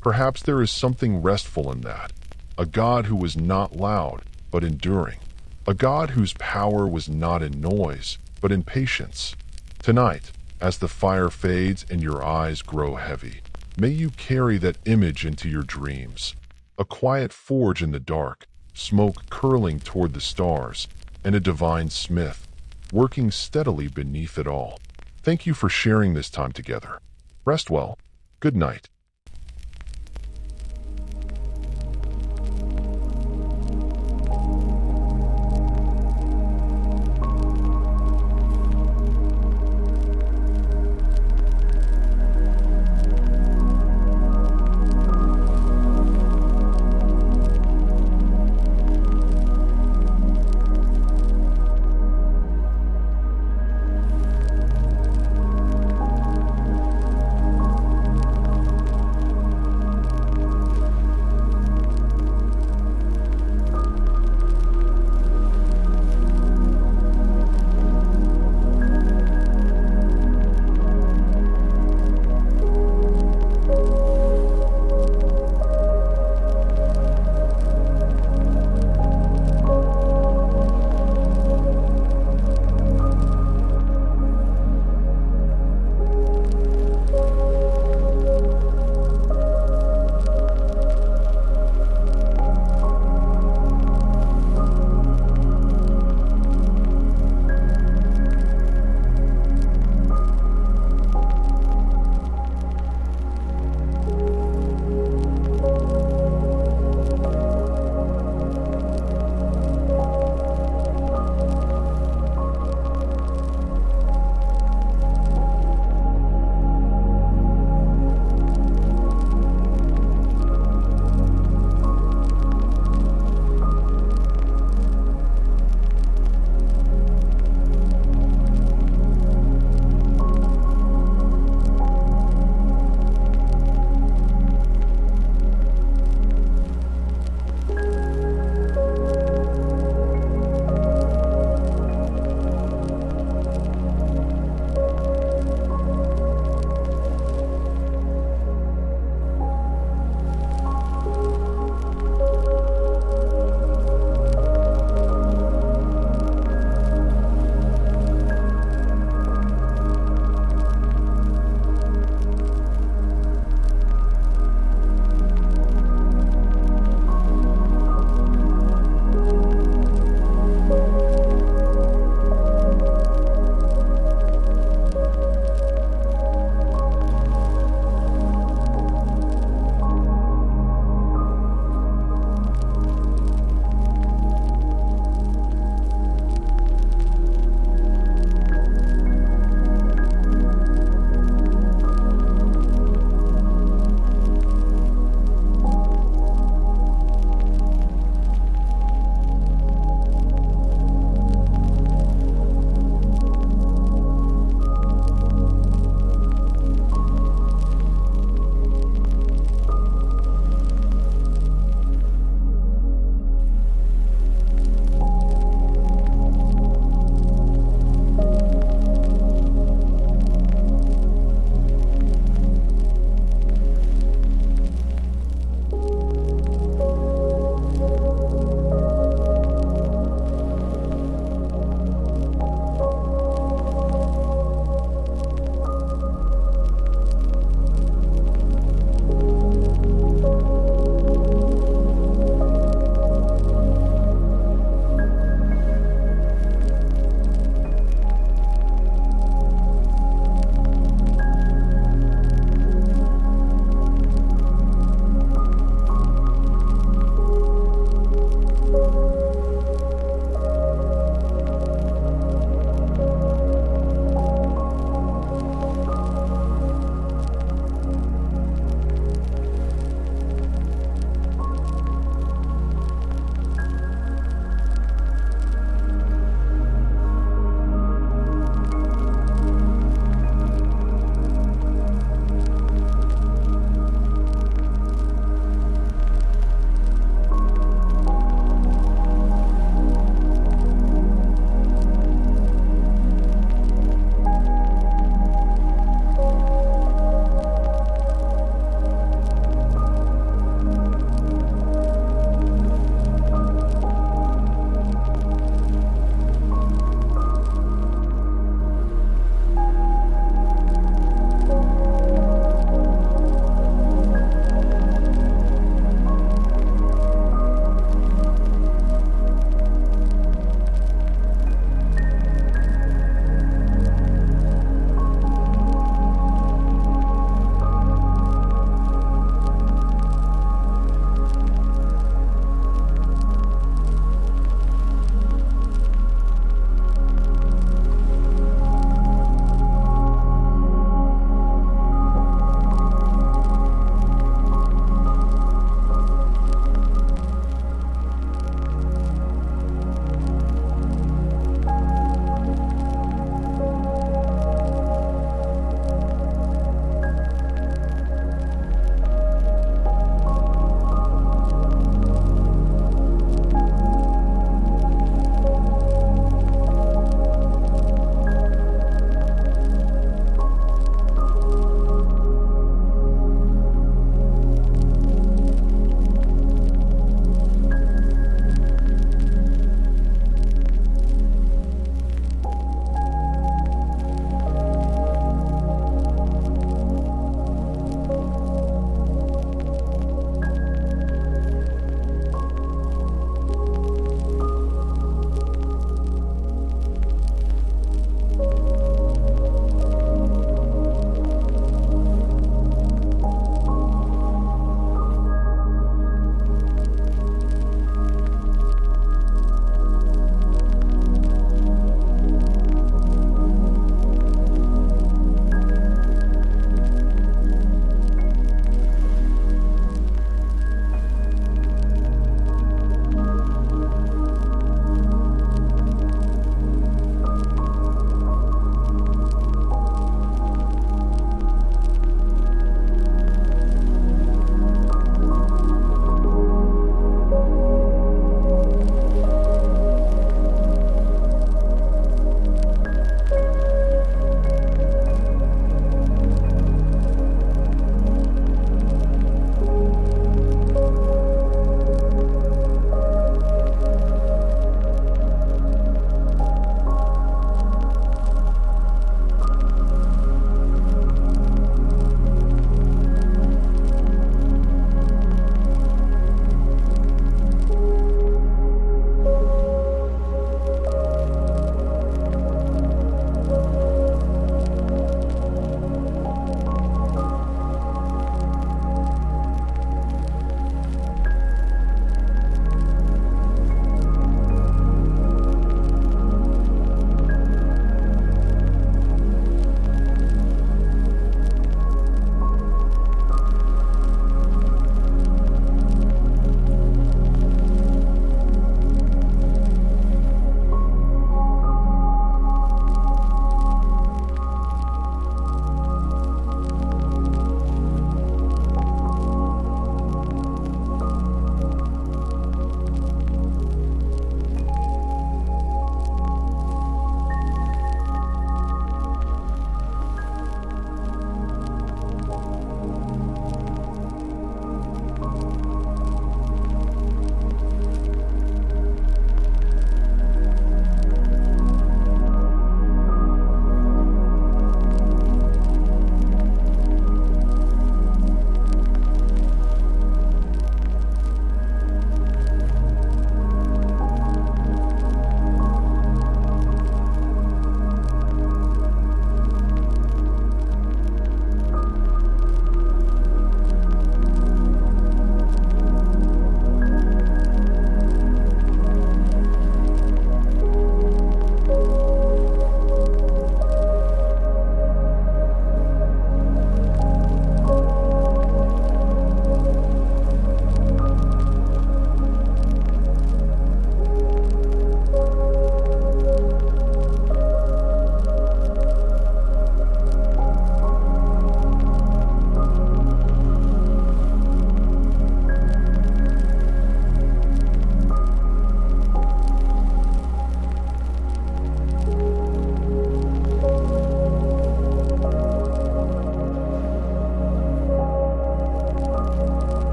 Perhaps there is something restful in that. A god who was not loud, but enduring. A god whose power was not in noise, but in patience. Tonight, as the fire fades and your eyes grow heavy, may you carry that image into your dreams. A quiet forge in the dark, smoke curling toward the stars, and a divine smith, working steadily beneath it all. Thank you for sharing this time together. Rest well. Good night.